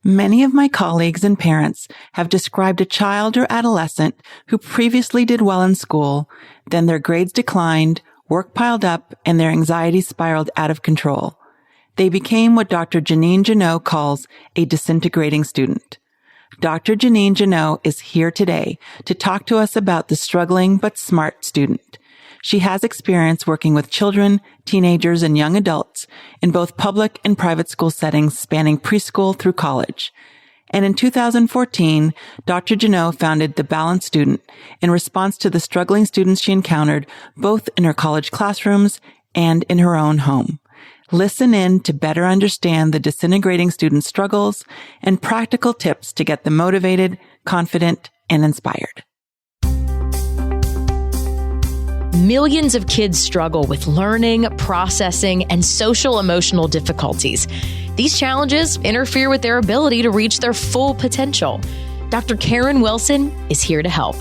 Many of my colleagues and parents have described a child or adolescent who previously did well in school, then their grades declined, work piled up, and their anxiety spiraled out of control. They became what Dr. Jeannine Jannot calls a disintegrating student. Dr. Jeannine Jannot is here today to talk to us about the struggling but smart student. She has experience working with children, teenagers, and young adults in both public and private school settings spanning preschool through college. And in 2014, Dr. Jannot founded The Balanced Student in response to the struggling students she encountered both in her college classrooms and in her own home. Listen in to better understand the disintegrating student struggles and practical tips to get them motivated, confident, and inspired. Millions of kids struggle with learning, processing, and social emotional difficulties. These challenges interfere with their ability to reach their full potential. Dr. Karen Wilson is here to help.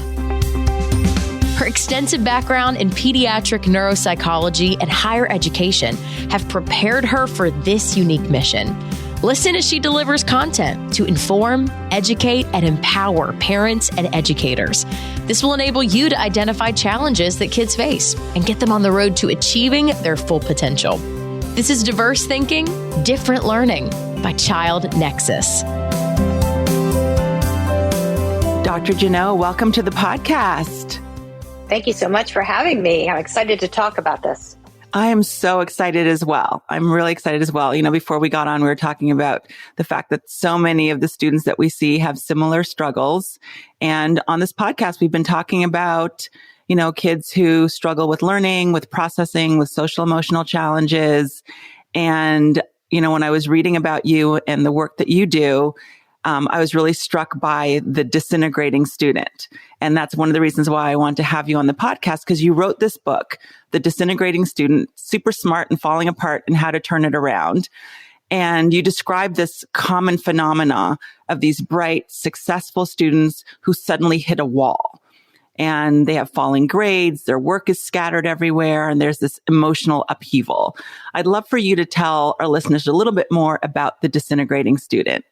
Her extensive background in pediatric neuropsychology and higher education have prepared her for this unique mission. Listen as she delivers content to inform, educate, and empower parents and educators. This will enable you to identify challenges that kids face and get them on the road to achieving their full potential. This is Diverse Thinking, Different Learning by Child Nexus. Dr. Jannot, welcome to the podcast. Thank you so much for having me. I'm excited to talk about this. I am so excited as well. I'm really excited as well. You know, before we got on, we were talking about the fact that so many of the students that we see have similar struggles. And on this podcast, we've been talking about, you know, kids who struggle with learning, with processing, with social emotional challenges. And, you know, when I was reading about you and the work that you do, I was really struck by the disintegrating student. And that's one of the reasons why I want to have you on the podcast, because you wrote this book, The Disintegrating Student, super smart and falling apart and how to turn it around. And you describe this common phenomena of these bright, successful students who suddenly hit a wall. And they have falling grades, their work is scattered everywhere, and there's this emotional upheaval. I'd love for you to tell our listeners a little bit more about the disintegrating student.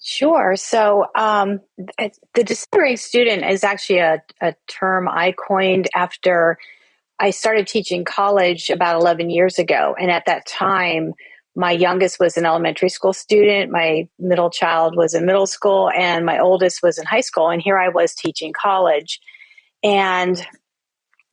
Sure. So the disintegrating student is actually a term I coined after I started teaching college about 11 years ago. And at that time, my youngest was an elementary school student, my middle child was in middle school, and my oldest was in high school. And here I was teaching college. And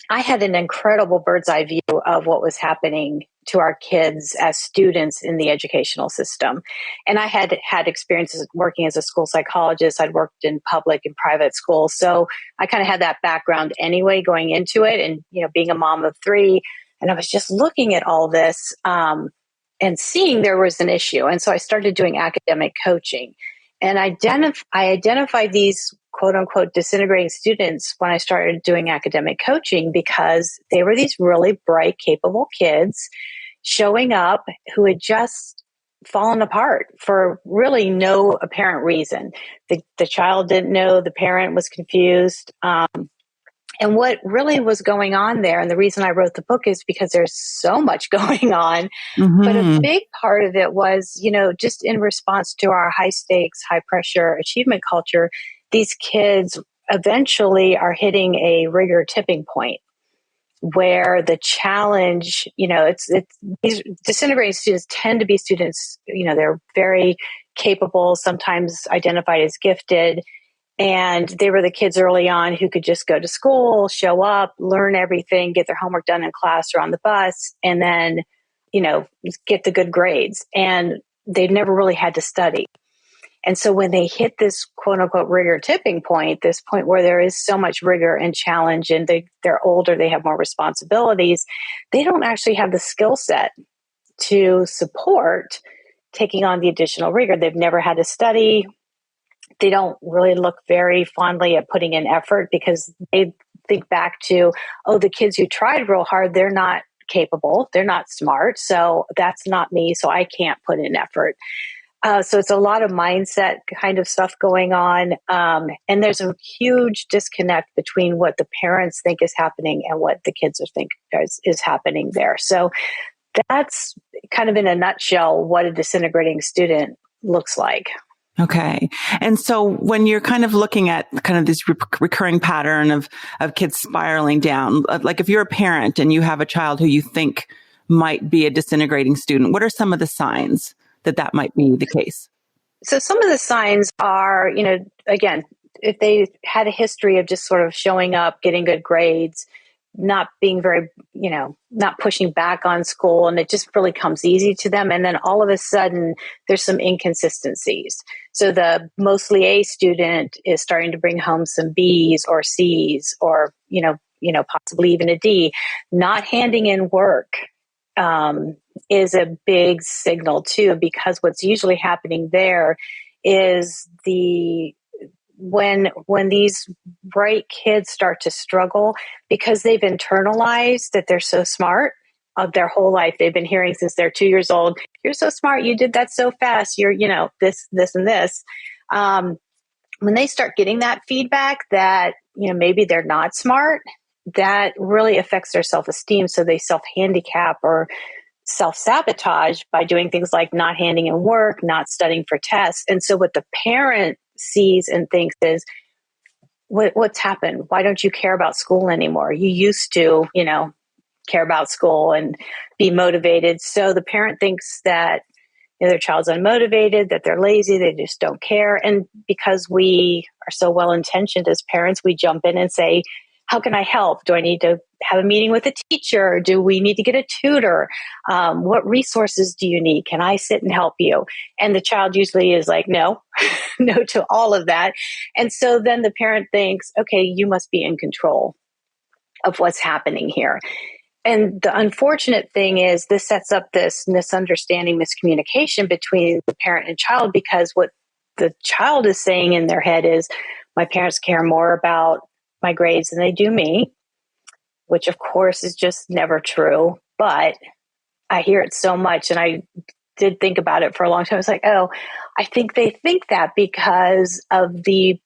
I had an incredible bird's eye view of what was happening to our kids as students in the educational system. And I had had experiences working as a school psychologist. I'd worked in public and private schools. So I kind of had that background anyway going into it. And, you know, being a mom of three, and I was just looking at all this and seeing there was an issue. And so I started doing academic coaching. And I identified these quote unquote disintegrating students when I started doing academic coaching, because they were these really bright, capable kids showing up who had just fallen apart for really no apparent reason. The child didn't know, the parent was confused. And what really was going on there, and the reason I wrote the book is because there's so much going on, but a big part of it was, you know, just in response to our high stakes, high pressure achievement culture, these kids eventually are hitting a rigor tipping point where the challenge, you know, it's these disintegrating students tend to be students, you know, they're very capable, sometimes identified as gifted. And they were the kids early on who could just go to school, show up, learn everything, get their homework done in class or on the bus, and then, you know, get the good grades. And they've never really had to study. And so when they hit this quote unquote rigor tipping point, this point where there is so much rigor and challenge and they're older, they have more responsibilities, they don't actually have the skill set to support taking on the additional rigor. They've never had to study. They don't really look very fondly at putting in effort because they think back to, oh, the kids who tried real hard, they're not capable, they're not smart, so that's not me, so I can't put in effort. So it's a lot of mindset kind of stuff going on. And there's a huge disconnect between what the parents think is happening and what the kids think is happening there. So that's kind of in a nutshell what a disintegrating student looks like. Okay. And so when you're kind of looking at kind of this recurring pattern of kids spiraling down, like if you're a parent and you have a child who you think might be a disintegrating student, what are some of the signs that might be the case? So some of the signs are, again, if they had a history of just sort of showing up, getting good grades, not being very, not pushing back on school, and it just really comes easy to them. And then all of a sudden, there's some inconsistencies. So the mostly A student is starting to bring home some B's or C's or, possibly even a D. Not handing in work is a big signal too, because what's usually happening there is when these bright kids start to struggle because they've internalized that they're so smart. Of their whole life, they've been hearing since they're 2 years old, "You're so smart, you did that so fast, you're this and this." When they start getting that feedback that maybe they're not smart, that really affects their self-esteem. So they self-handicap or self-sabotage by doing things like not handing in work, not studying for tests. And so what the parent sees and thinks is, what's happened? Why don't you care about school anymore? You used to, care about school and be motivated. So the parent thinks that their child's unmotivated, that they're lazy, they just don't care. And because we are so well-intentioned as parents, we jump in and say, how can I help? Do I need to have a meeting with a teacher? Do we need to get a tutor? What resources do you need? Can I sit and help you? And the child usually is like, no, no to all of that. And so then the parent thinks, okay, you must be in control of what's happening here. And the unfortunate thing is this sets up this misunderstanding, miscommunication between the parent and child, because what the child is saying in their head is, my parents care more about my grades than they do me, which of course is just never true. But I hear it so much, and I did think about it for a long time. I was like, oh, I think they think that because of the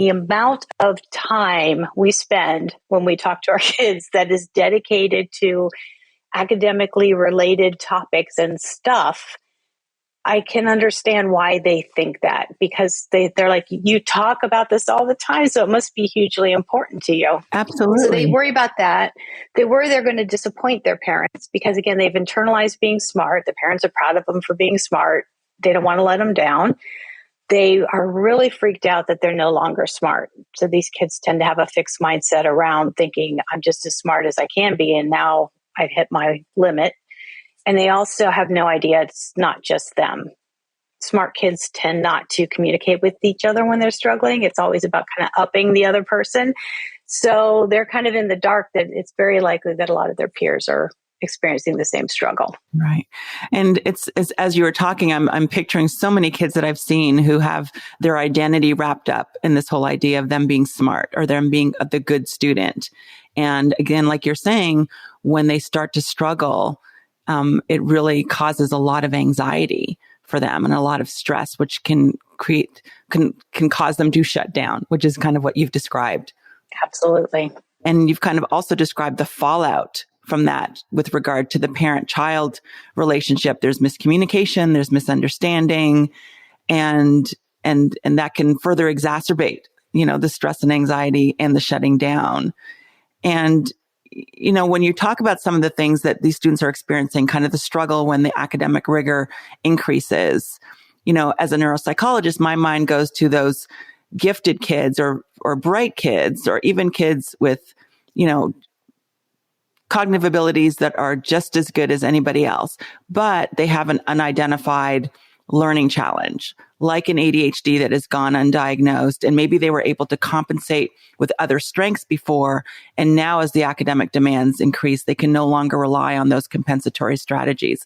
amount of time we spend when we talk to our kids that is dedicated to academically related topics and stuff. I can understand why they think that, because they're like, you talk about this all the time, so it must be hugely important to you. Absolutely. So they worry about that. They worry they're going to disappoint their parents because, again, they've internalized being smart. The parents are proud of them for being smart. They don't want to let them down. They are really freaked out that they're no longer smart. So these kids tend to have a fixed mindset around thinking, I'm just as smart as I can be, and now I've hit my limit. And they also have no idea it's not just them. Smart kids tend not to communicate with each other when they're struggling. It's always about kind of upping the other person. So they're kind of in the dark that it's very likely that a lot of their peers are experiencing the same struggle. Right. And it's as you were talking, I'm picturing so many kids that I've seen who have their identity wrapped up in this whole idea of them being smart or them being the good student. And again, like you're saying, when they start to struggle, it really causes a lot of anxiety for them and a lot of stress, which can cause them to shut down, which is kind of what you've described. Absolutely. And you've kind of also described the fallout from that with regard to the parent-child relationship. There's miscommunication, there's misunderstanding, and that can further exacerbate, the stress and anxiety and the shutting down. And when you talk about some of the things that these students are experiencing, kind of the struggle when the academic rigor increases, as a neuropsychologist, my mind goes to those gifted kids or bright kids, or even kids with, cognitive abilities that are just as good as anybody else, but they have an unidentified learning challenge, like an ADHD that has gone undiagnosed, and maybe they were able to compensate with other strengths before, and now as the academic demands increase, they can no longer rely on those compensatory strategies.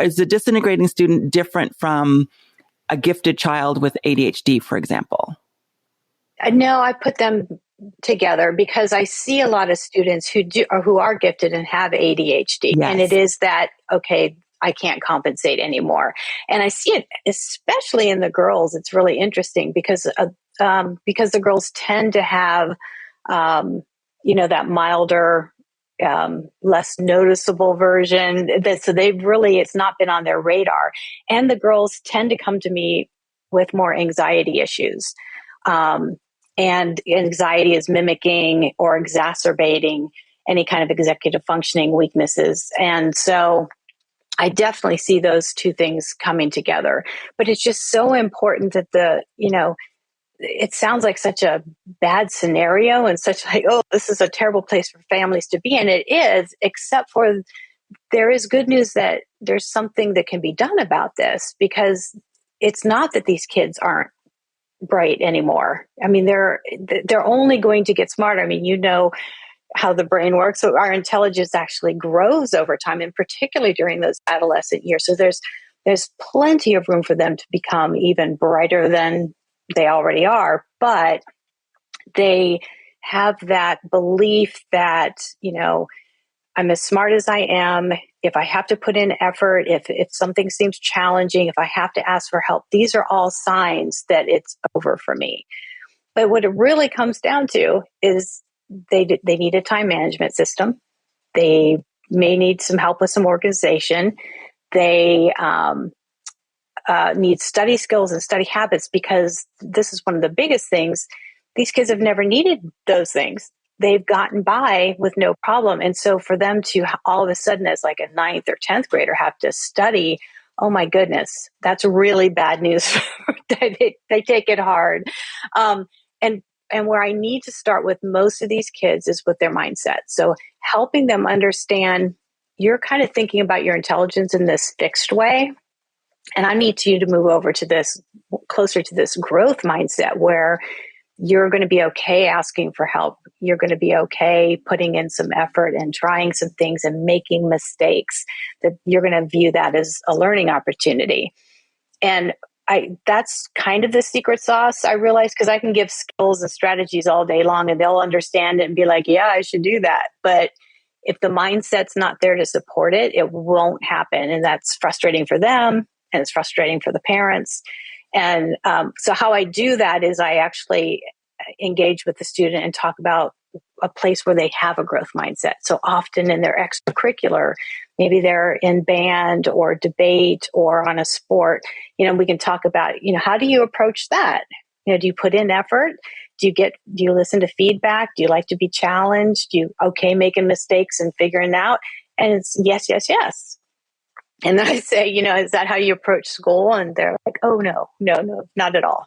Is a disintegrating student different from a gifted child with ADHD, for example? No, I put them together because I see a lot of students who are gifted and have ADHD. Yes. And it is that, okay, I can't compensate anymore. And I see it especially in the girls. It's really interesting because the girls tend to have, that milder, less noticeable version. So it's not been on their radar. And the girls tend to come to me with more anxiety issues. And anxiety is mimicking or exacerbating any kind of executive functioning weaknesses. And so I definitely see those two things coming together. But it's just so important that it sounds like such a bad scenario and such like, oh, this is a terrible place for families to be. And it is, except for there is good news that there's something that can be done about this, because it's not that these kids aren't bright anymore. I mean, they're only going to get smarter. I mean, you know how the brain works. So our intelligence actually grows over time, and particularly during those adolescent years. So there's plenty of room for them to become even brighter than they already are. But they have that belief that, I'm as smart as I am. If I have to put in effort, if something seems challenging, if I have to ask for help, these are all signs that it's over for me. But what it really comes down to is they need a time management system. They may need some help with some organization. They need study skills and study habits, because this is one of the biggest things. These kids have never needed those things. They've gotten by with no problem. And so for them to all of a sudden, as like a 9th or 10th grader, have to study, oh my goodness, that's really bad news. They take it hard. And where I need to start with most of these kids is with their mindset. So helping them understand, you're kind of thinking about your intelligence in this fixed way. And I need you to move over to this, closer to this growth mindset, where you're going to be okay asking for help. You're going to be okay putting in some effort and trying some things and making mistakes, that you're going to view that as a learning opportunity. And that's kind of the secret sauce, I realize, because I can give skills and strategies all day long and they'll understand it and be like, yeah, I should do that. But if the mindset's not there to support it, it won't happen. And that's frustrating for them, and it's frustrating for the parents. And so how I do that is I actually engage with the student and talk about a place where they have a growth mindset. So often in their extracurricular, maybe they're in band or debate or on a sport, we can talk about, how do you approach that? Do you put in effort? Do you listen to feedback? Do you like to be challenged? Do you okay making mistakes and figuring it out? And it's yes, yes, yes. And then I say, is that how you approach school? And they're like, oh, no, not at all.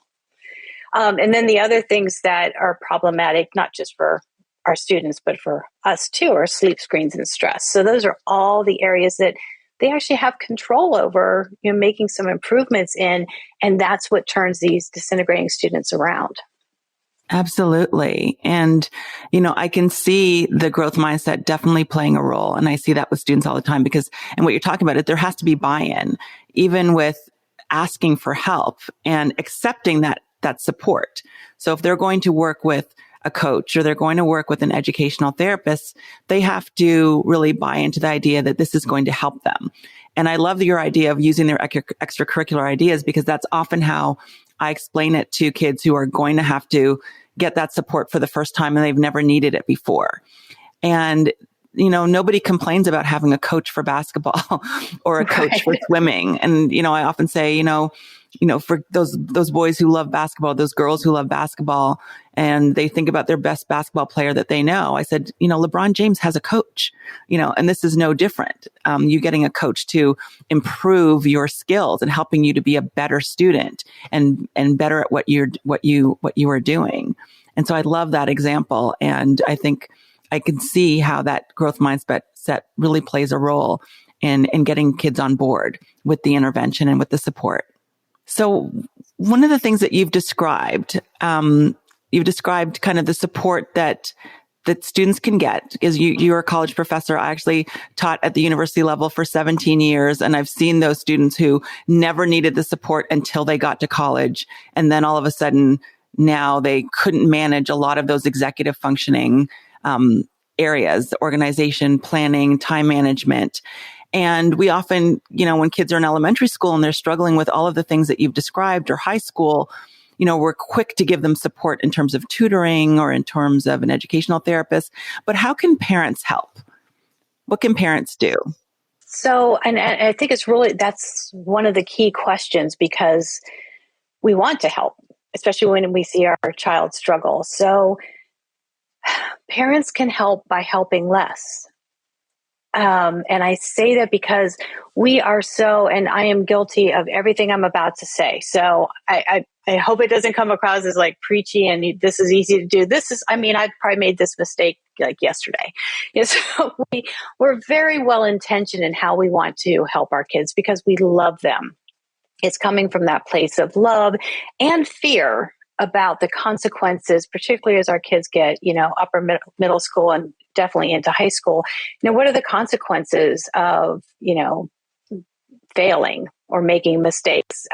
And then the other things that are problematic, not just for our students, but for us too, are sleep screens and stress. So those are all the areas that they actually have control over, making some improvements in. And that's what turns these disintegrating students around. Absolutely. And, I can see the growth mindset definitely playing a role. And I see that with students all the time, and what you're talking about, there has to be buy-in, even with asking for help and accepting that support. So if they're going to work with a coach or they're going to work with an educational therapist, they have to really buy into the idea that this is going to help them. And I love your idea of using their extracurricular ideas, because that's often how I explain it to kids who are going to have to get that support for the first time and they've never needed it before. And, nobody complains about having a coach for basketball or a coach for swimming. And, I often say, for those boys who love basketball, those girls who love basketball, and they think about their best basketball player that they know. I said, LeBron James has a coach, and this is no different. You getting a coach to improve your skills and helping you to be a better student and better at what you are doing. And so I love that example. And I think I can see how that growth mindset really plays a role in getting kids on board with the intervention and with the support. So one of the things that you've described kind of the support that students can get, because you're a college professor. I actually taught at the university level for 17 years, and I've seen those students who never needed the support until they got to college. And then all of a sudden, now they couldn't manage a lot of those executive functioning areas, organization, planning, time management. And we often, when kids are in elementary school and they're struggling with all of the things that you've described, or high school, we're quick to give them support in terms of tutoring or in terms of an educational therapist. But how can parents help? What can parents do? So, and I think that's one of the key questions, because we want to help, especially when we see our child struggle. So parents can help by helping less. And I say that because we are so, and I am guilty of everything I'm about to say. So I hope it doesn't come across as like preachy and this is easy to do. I've probably made this mistake like yesterday. So we're very well intentioned in how we want to help our kids because we love them. It's coming from that place of love and fear about the consequences, particularly as our kids get, upper middle school and definitely into high school. What are the consequences of, failing or making mistakes?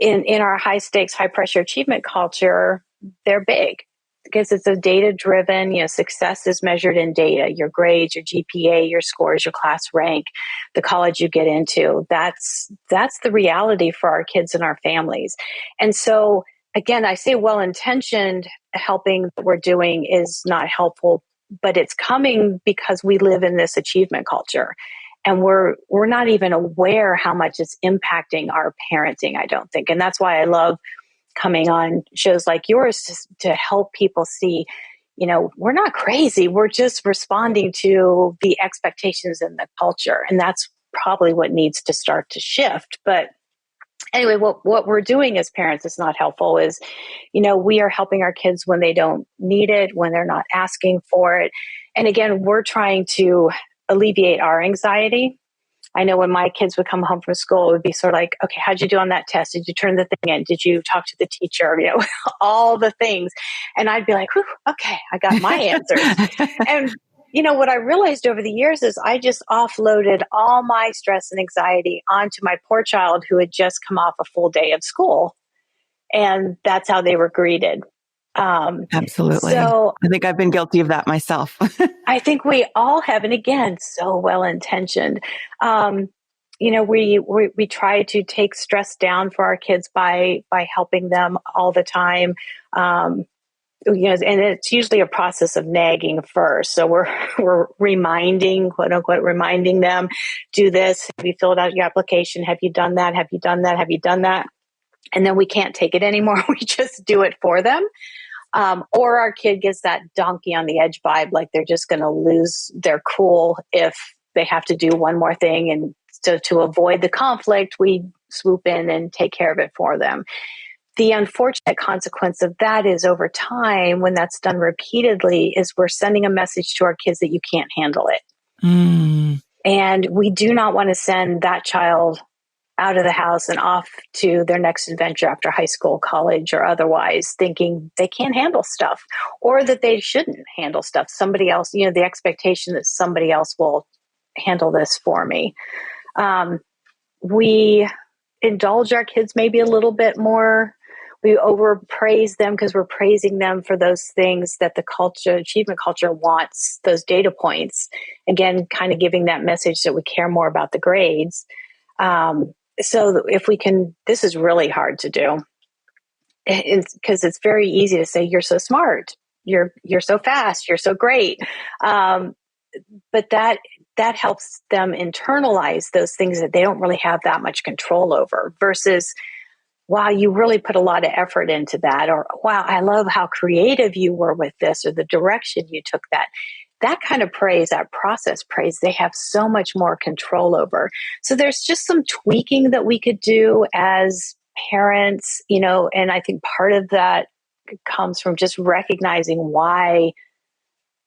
In our high stakes, high pressure achievement culture, they're big because it's a data driven, success is measured in data, your grades, your GPA, your scores, your class rank, the college you get into. That's the reality for our kids and our families. And so again, I say well-intentioned helping that we're doing is not helpful, but it's coming because we live in this achievement culture. And we're not even aware how much it's impacting our parenting, I don't think. And that's why I love coming on shows like yours to help people see, we're not crazy. We're just responding to the expectations in the culture. And that's probably what needs to start to shift. But anyway, what we're doing as parents is not helpful is, we are helping our kids when they don't need it, when they're not asking for it. And again, we're trying to alleviate our anxiety. I know when my kids would come home from school, it would be sort of like, okay, how'd you do on that test? Did you turn the thing in? Did you talk to the teacher? All the things. And I'd be like, okay, I got my answers. And what I realized over the years is I just offloaded all my stress and anxiety onto my poor child who had just come off a full day of school. And that's how they were greeted. Absolutely. So I think I've been guilty of that myself. I think we all have, and again, so well-intentioned. We try to take stress down for our kids by helping them all the time. And it's usually a process of nagging first. So we're reminding, quote unquote, reminding them, do this. Have you filled out your application? Have you done that? Have you done that? Have you done that? And then we can't take it anymore. We just do it for them. Or our kid gets that donkey on the edge vibe, like they're just going to lose their cool if they have to do one more thing. And so to avoid the conflict, we swoop in and take care of it for them. The unfortunate consequence of that is over time, when that's done repeatedly, is we're sending a message to our kids that you can't handle it. Mm. And we do not want to send that child out of the house and off to their next adventure after high school, college, or otherwise, thinking they can't handle stuff or that they shouldn't handle stuff. Somebody else, the expectation that somebody else will handle this for me. We indulge our kids maybe a little bit more. We overpraise them because we're praising them for those things that the achievement culture wants, those data points. Again, kind of giving that message that we care more about the grades. So if we can, this is really hard to do. Because it's very easy to say, you're so smart, you're so fast, you're so great. But that helps them internalize those things that they don't really have that much control over versus, wow, you really put a lot of effort into that. Or, wow, I love how creative you were with this or the direction you took that. That kind of praise, that process praise, they have so much more control over. So there's just some tweaking that we could do as parents, and I think part of that comes from just recognizing why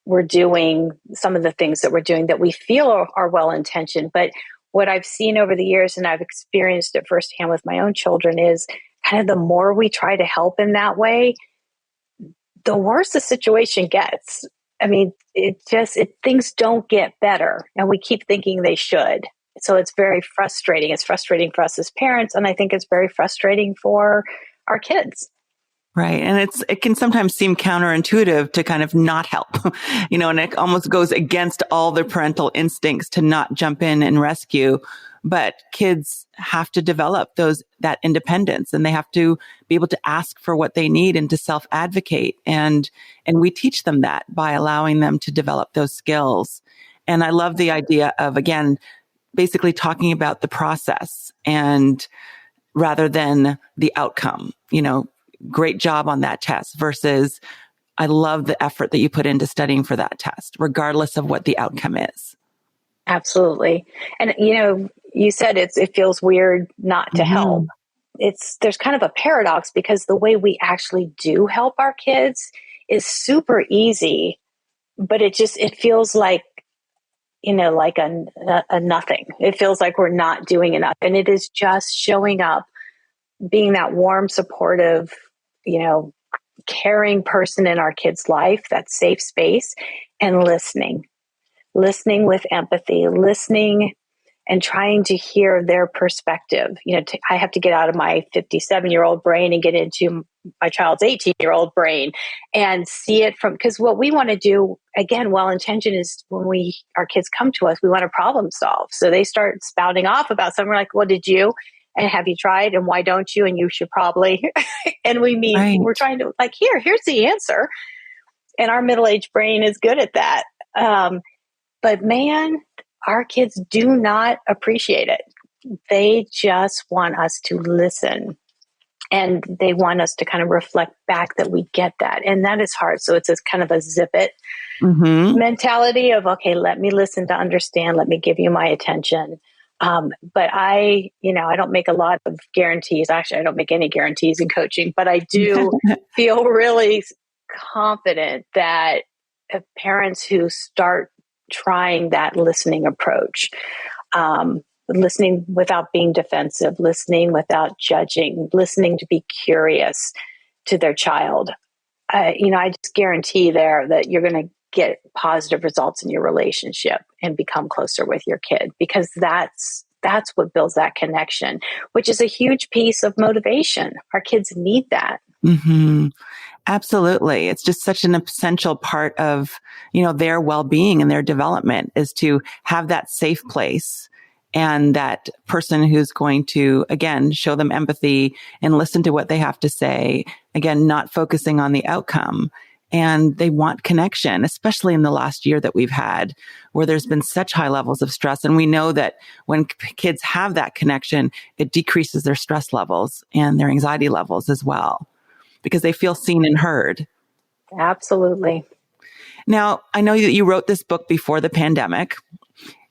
we're doing some of the things that we're doing that we feel are well-intentioned. But what I've seen over the years, and I've experienced it firsthand with my own children, is kind of the more we try to help in that way, the worse the situation gets. I mean, things don't get better, and we keep thinking they should. So it's very frustrating. It's frustrating for us as parents, and I think it's very frustrating for our kids. Right. And it can sometimes seem counterintuitive to kind of not help, and it almost goes against all the parental instincts to not jump in and rescue. But kids have to develop that independence, and they have to be able to ask for what they need and to self-advocate. And we teach them that by allowing them to develop those skills. And I love the idea of, again, basically talking about the process and rather than the outcome. Great job on that test versus I love the effort that you put into studying for that test, regardless of what the outcome is. Absolutely. And, you said it feels weird not to help. There's kind of a paradox because the way we actually do help our kids is super easy, but it feels like, like a nothing. It feels like we're not doing enough. And it is just showing up, being that warm, supportive, caring person in our kids' life, that safe space, and listening with empathy, listening and trying to hear their perspective. I have to get out of my 57-year-old brain and get into my child's 18-year-old brain and see it because what we want to do, again, well-intentioned, is when our kids come to us, we want to problem solve. So they start spouting off about something. We're like, well, did you? And have you tried? And why don't you? And you should probably. And we're trying to here's the answer. And our middle-aged brain is good at that. But man, our kids do not appreciate it. They just want us to listen. And they want us to kind of reflect back that we get that. And that is hard. So it's kind of a zip it mentality of, okay, let me listen to understand. Let me give you my attention. But I don't make a lot of guarantees. Actually, I don't make any guarantees in coaching, but I do feel really confident that parents who start trying that listening approach, listening without being defensive, listening without judging, listening to be curious to their child. I just guarantee that you're going to get positive results in your relationship and become closer with your kid, because that's what builds that connection, which is a huge piece of motivation. Our kids need that. Mm-hmm. Absolutely. It's just such an essential part of, their well-being and their development, is to have that safe place and that person who's going to, again, show them empathy and listen to what they have to say. Again, not focusing on the outcome. And they want connection, especially in the last year that we've had, where there's been such high levels of stress. And we know that when kids have that connection, it decreases their stress levels and their anxiety levels as well, because they feel seen and heard. Absolutely. Now, I know that you wrote this book before the pandemic.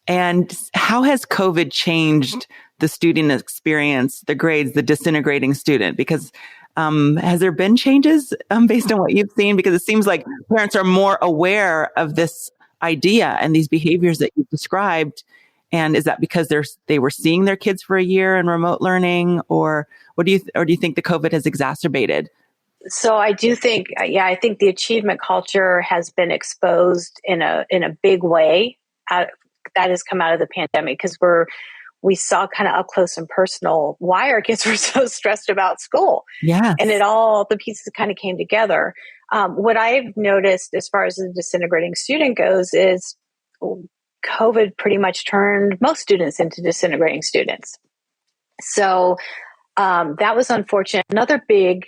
And how has COVID changed the student experience, the grades, the disintegrating student? Because has there been changes based on what you've seen? Because it seems like parents are more aware of this idea and these behaviors that you've described. And is that because they were seeing their kids for a year in remote learning, or do you think the COVID has exacerbated? So I do think, I think the achievement culture has been exposed in a big way. That has come out of the pandemic, because we saw kind of up close and personal why our kids were so stressed about school. Yeah. And the pieces kind of came together. What I've noticed as far as the disintegrating student goes is COVID pretty much turned most students into disintegrating students. So that was unfortunate. Another big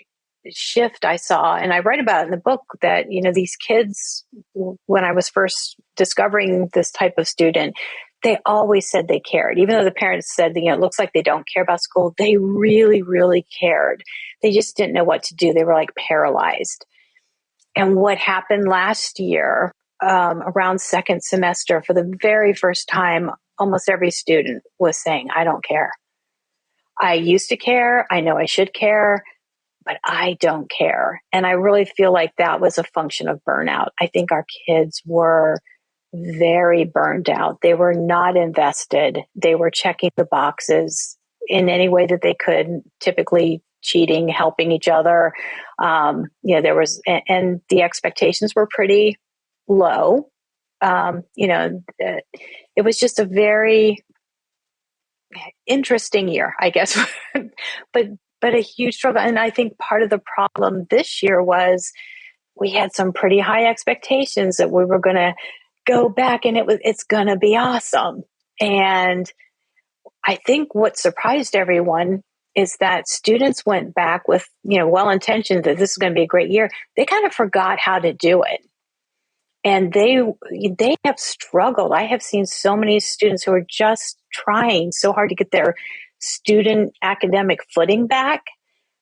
shift I saw, and I write about it in the book, that, these kids, when I was first discovering this type of student, they always said they cared. Even though the parents said, it looks like they don't care about school, they really, really cared. They just didn't know what to do. They were like paralyzed. And what happened last year, around second semester, for the very first time, almost every student was saying, I don't care. I used to care. I know I should care, but I don't care. And I really feel like that was a function of burnout. I think our kids were very burned out. They were not invested. They were checking the boxes in any way that they could, typically cheating, helping each other. There was, and the expectations were pretty low. It was just a very interesting year, I guess, but a huge struggle. And I think part of the problem this year was we had some pretty high expectations that we were going to go back and it's going to be awesome. And I think what surprised everyone is that students went back with, well-intentioned that this is going to be a great year. They kind of forgot how to do it. And they have struggled. I have seen so many students who are just trying so hard to get their student academic footing back.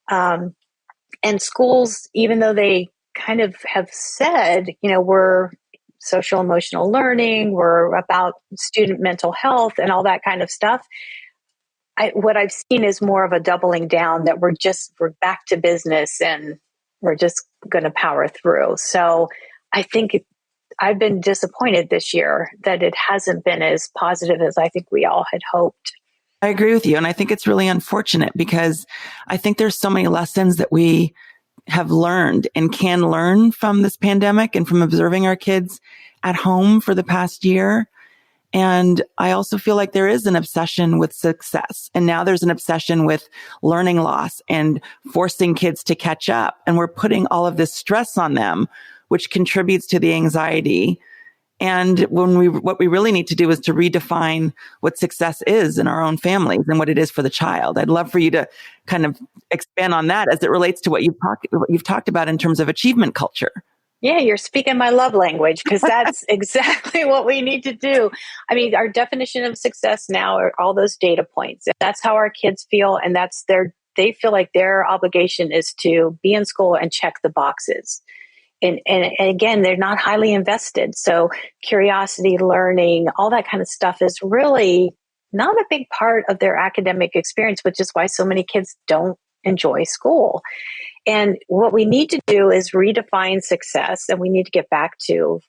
And schools, even though they kind of have said, we're social emotional learning, we're about student mental health and all that kind of stuff. What I've seen is more of a doubling down that we're back to business and we're just going to power through. So I think I've been disappointed this year that it hasn't been as positive as I think we all had hoped. I agree with you. And I think it's really unfortunate because I think there's so many lessons that we have learned and can learn from this pandemic and from observing our kids at home for the past year. And I also feel like there is an obsession with success. And now there's an obsession with learning loss and forcing kids to catch up. And we're putting all of this stress on them, which contributes to the anxiety. And what we really need to do is to redefine what success is in our own families and what it is for the child. I'd love for you to kind of expand on that as it relates to what you've talked about in terms of achievement culture. Yeah, you're speaking my love language because that's exactly what we need to do. I mean, our definition of success now are all those data points. That's how our kids feel. And they feel like their obligation is to be in school and check the boxes. And again, they're not highly invested. So curiosity, learning, all that kind of stuff is really not a big part of their academic experience, which is why so many kids don't enjoy school. And what we need to do is redefine success. And we need to get back to,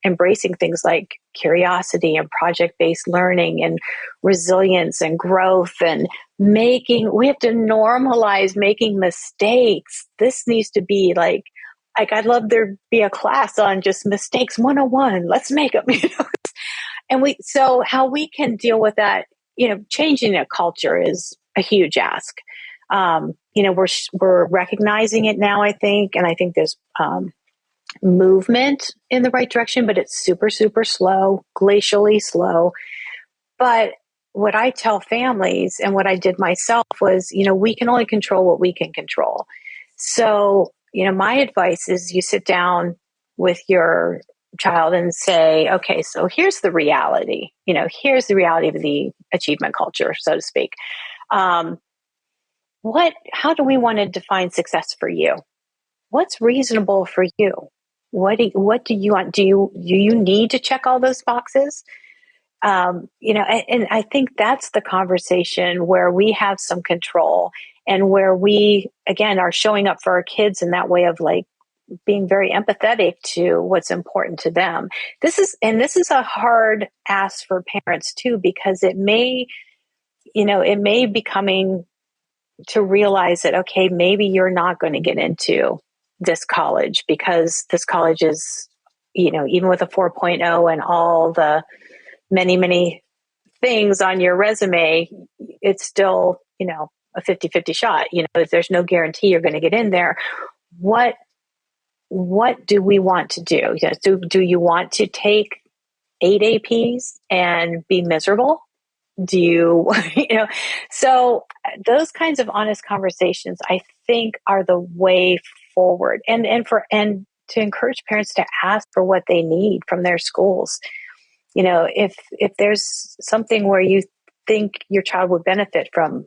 embracing things like curiosity and project-based learning and resilience and growth and we have to normalize making mistakes. This needs to be like I'd love there be a class on just mistakes 101. Let's make them, And so how we can deal with that, changing a culture is a huge ask. We're recognizing it now, I think, and I think there's movement in the right direction, but it's super, super slow, glacially slow. But what I tell families and what I did myself was, we can only control what we can control. So, my advice is you sit down with your child and say, okay, so here's the reality. Here's the reality of the achievement culture, so to speak. How do we want to define success for you? What's reasonable for you? What do you want? Do you need to check all those boxes? And I think that's the conversation where we have some control and where we, again, are showing up for our kids in that way of like being very empathetic to what's important to them. This is a hard ask for parents too, because it may be coming to realize that, okay, maybe you're not going to get into this college because this college is, even with a 4.0 and all the many, many things on your resume, it's still, a 50-50 shot. There's no guarantee you're going to get in there. What do we want to do? Do you want to take 8 APs and be miserable? Do you, so those kinds of honest conversations, I think, are the way forward. And to encourage parents to ask for what they need from their schools. If there's something where you think your child would benefit from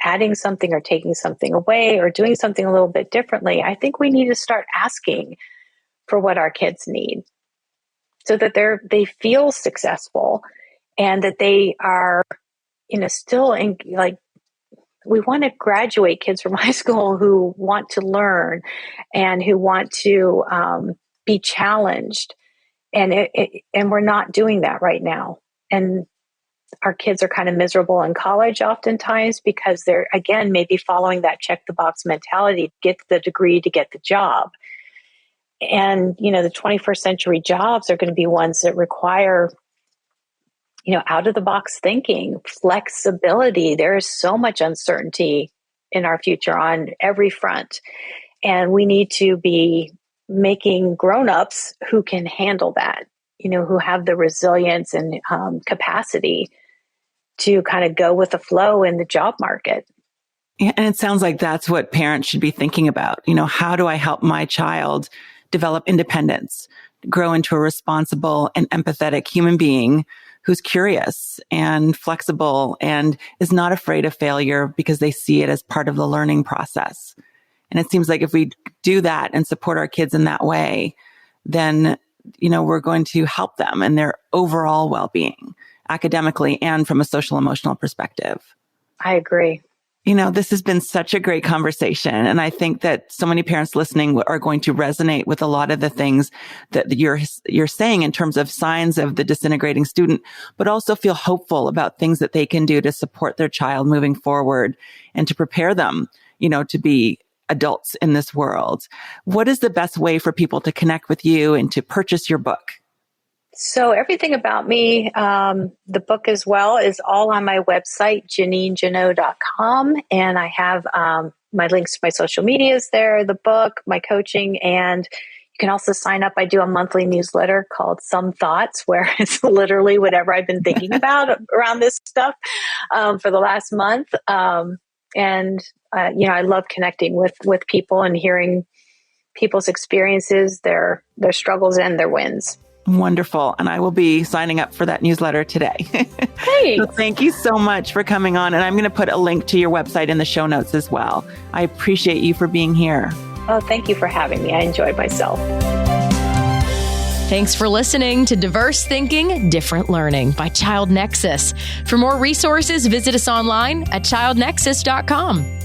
adding something or taking something away or doing something a little bit differently, I think we need to start asking for what our kids need so that they feel successful and that they are, still in, like, we want to graduate kids from high school who want to learn and who want to be challenged. And we're not doing that right now. And our kids are kind of miserable in college oftentimes because they're, again, maybe following that check the box mentality, get the degree to get the job. And, the 21st century jobs are going to be ones that require, out of the box thinking, flexibility. There is so much uncertainty in our future on every front. And we need to be making grown-ups who can handle that, who have the resilience and capacity to kind of go with the flow in the job market. Yeah, and it sounds like that's what parents should be thinking about. How do I help my child develop independence, grow into a responsible and empathetic human being who's curious and flexible and is not afraid of failure because they see it as part of the learning process. And it seems like if we do that and support our kids in that way, then, we're going to help them in their overall well-being, academically and from a social emotional perspective. I agree. This has been such a great conversation. And I think that so many parents listening are going to resonate with a lot of the things that you're saying in terms of signs of the disintegrating student, but also feel hopeful about things that they can do to support their child moving forward and to prepare them, to be adults in this world. What is the best way for people to connect with you and to purchase your book? So everything about me, the book as well, is all on my website, JeannineJannot.com. And I have my links to my social medias there, the book, my coaching, and you can also sign up. I do a monthly newsletter called Some Thoughts, where it's literally whatever I've been thinking about around this stuff for the last month. I love connecting with people and hearing people's experiences, their struggles and their wins. Wonderful. And I will be signing up for that newsletter today. So thank you so much for coming on. And I'm going to put a link to your website in the show notes as well. I appreciate you for being here. Oh, thank you for having me. I enjoyed myself. Thanks for listening to Diverse Thinking, Different Learning by Child Nexus. For more resources, visit us online at childnexus.com.